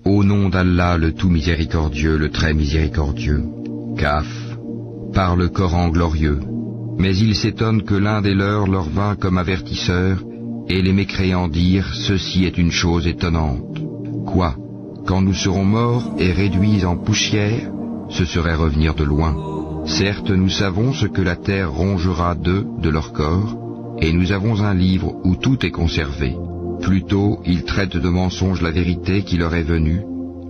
Au nom d'Allah, le tout miséricordieux, le très miséricordieux. Kaf, par le Coran glorieux. Mais ils s'étonnent que l'un des leurs leur vint comme avertisseur, et les mécréants dirent, ceci est une chose étonnante. Quoi? Quand nous serons morts et réduits en poussière, ce serait revenir de loin. Certes, nous savons ce que la terre rongera d'eux, de leur corps, et nous avons un livre où tout est conservé. Plutôt, ils traitent de mensonge la vérité qui leur est venue.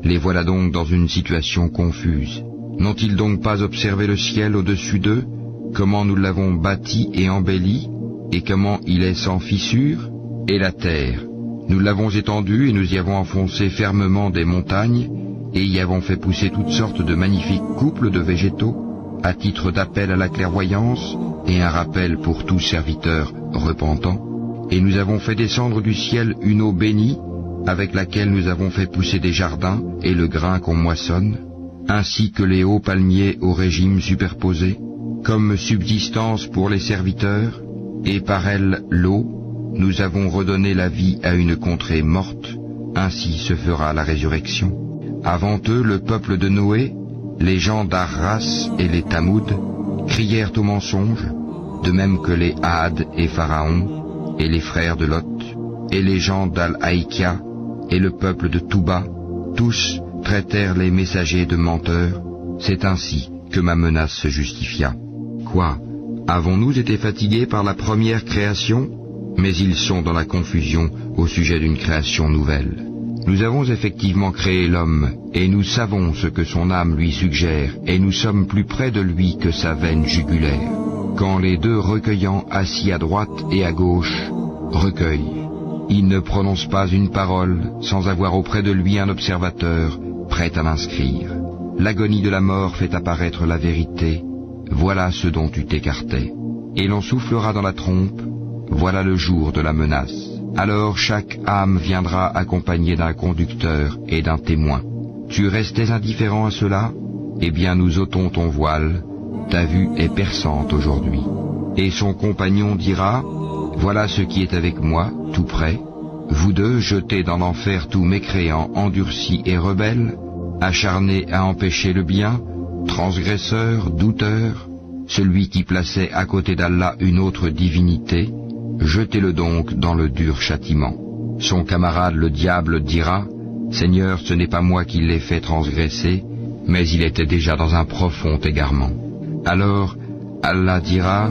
Les voilà donc dans une situation confuse. N'ont-ils donc pas observé le ciel au-dessus d'eux, comment nous l'avons bâti et embelli, et comment il est sans fissure? Et la terre, nous l'avons étendue et nous y avons enfoncé fermement des montagnes, et y avons fait pousser toutes sortes de magnifiques couples de végétaux, à titre d'appel à la clairvoyance, et un rappel pour tout serviteur repentant. Et nous avons fait descendre du ciel une eau bénie, avec laquelle nous avons fait pousser des jardins et le grain qu'on moissonne, ainsi que les hauts palmiers au régime superposé, comme subsistance pour les serviteurs, et par elle l'eau, nous avons redonné la vie à une contrée morte, ainsi se fera la résurrection. Avant eux, le peuple de Noé, les gens d'Arras et les Tamoud, crièrent au mensonge, de même que les Had et Pharaon, et les frères de Lot, et les gens d'Al-Haïkia, et le peuple de Touba, tous traitèrent les messagers de menteurs. C'est ainsi que ma menace se justifia. Quoi? Avons-nous été fatigués par la première création? Mais ils sont dans la confusion au sujet d'une création nouvelle. Nous avons effectivement créé l'homme, et nous savons ce que son âme lui suggère, et nous sommes plus près de lui que sa veine jugulaire. Quand les deux recueillants assis à droite et à gauche recueillent, il ne prononce pas une parole sans avoir auprès de lui un observateur prêt à l'inscrire. L'agonie de la mort fait apparaître la vérité, voilà ce dont tu t'écartais. Et l'on soufflera dans la trompe, voilà le jour de la menace. Alors chaque âme viendra accompagnée d'un conducteur et d'un témoin. Tu restais indifférent à cela? Eh bien nous ôtons ton voile, ta vue est perçante aujourd'hui. Et son compagnon dira, voilà ce qui est avec moi, tout près. Vous deux, jetés dans l'enfer tous mécréants, endurcis et rebelles, acharnés à empêcher le bien, transgresseurs, douteurs, celui qui plaçait à côté d'Allah une autre divinité, jetez-le donc dans le dur châtiment. Son camarade le diable dira, Seigneur, ce n'est pas moi qui l'ai fait transgresser, mais il était déjà dans un profond égarement. Alors Allah dira,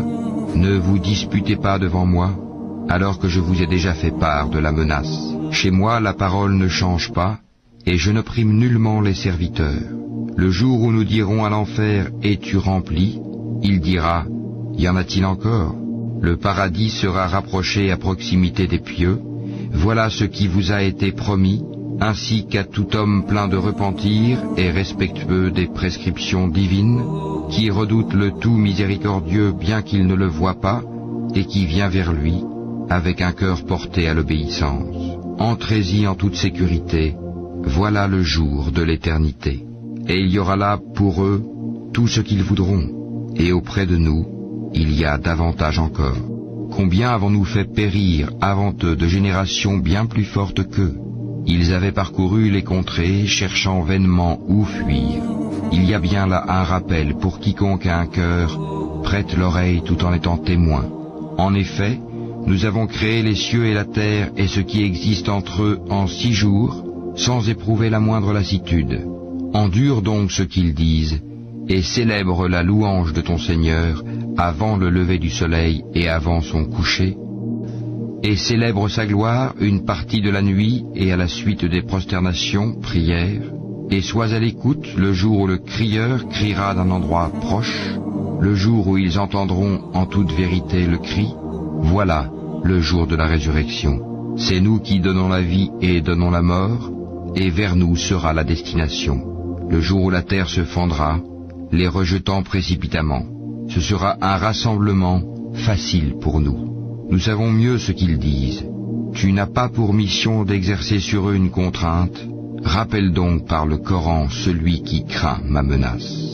ne vous disputez pas devant moi, alors que je vous ai déjà fait part de la menace. Chez moi la parole ne change pas, et je n'opprime nullement les serviteurs. Le jour où nous dirons à l'enfer, es-tu rempli? Il dira, y en a-t-il encore? Le paradis sera rapproché à proximité des pieux. Voilà ce qui vous a été promis, ainsi qu'à tout homme plein de repentir et respectueux des prescriptions divines, qui redoute le tout miséricordieux bien qu'il ne le voie pas, et qui vient vers lui, avec un cœur porté à l'obéissance. Entrez-y en toute sécurité, voilà le jour de l'éternité. Et il y aura là pour eux tout ce qu'ils voudront, et auprès de nous, il y a davantage encore. Combien avons-nous fait périr avant eux de générations bien plus fortes qu'eux? Ils avaient parcouru les contrées, cherchant vainement où fuir. Il y a bien là un rappel pour quiconque a un cœur, prête l'oreille tout en étant témoin. En effet, nous avons créé les cieux et la terre et ce qui existe entre eux en 6 jours, sans éprouver la moindre lassitude. Endure donc ce qu'ils disent, et célèbre la louange de ton Seigneur avant le lever du soleil et avant son coucher, et célèbre sa gloire une partie de la nuit et à la suite des prosternations, prières, et sois à l'écoute le jour où le crieur criera d'un endroit proche, le jour où ils entendront en toute vérité le cri, voilà le jour de la résurrection. C'est nous qui donnons la vie et donnons la mort, et vers nous sera la destination. Le jour où la terre se fendra, les rejetant précipitamment. Ce sera un rassemblement facile pour nous. Nous savons mieux ce qu'ils disent. Tu n'as pas pour mission d'exercer sur eux une contrainte. Rappelle donc par le Coran celui qui craint ma menace.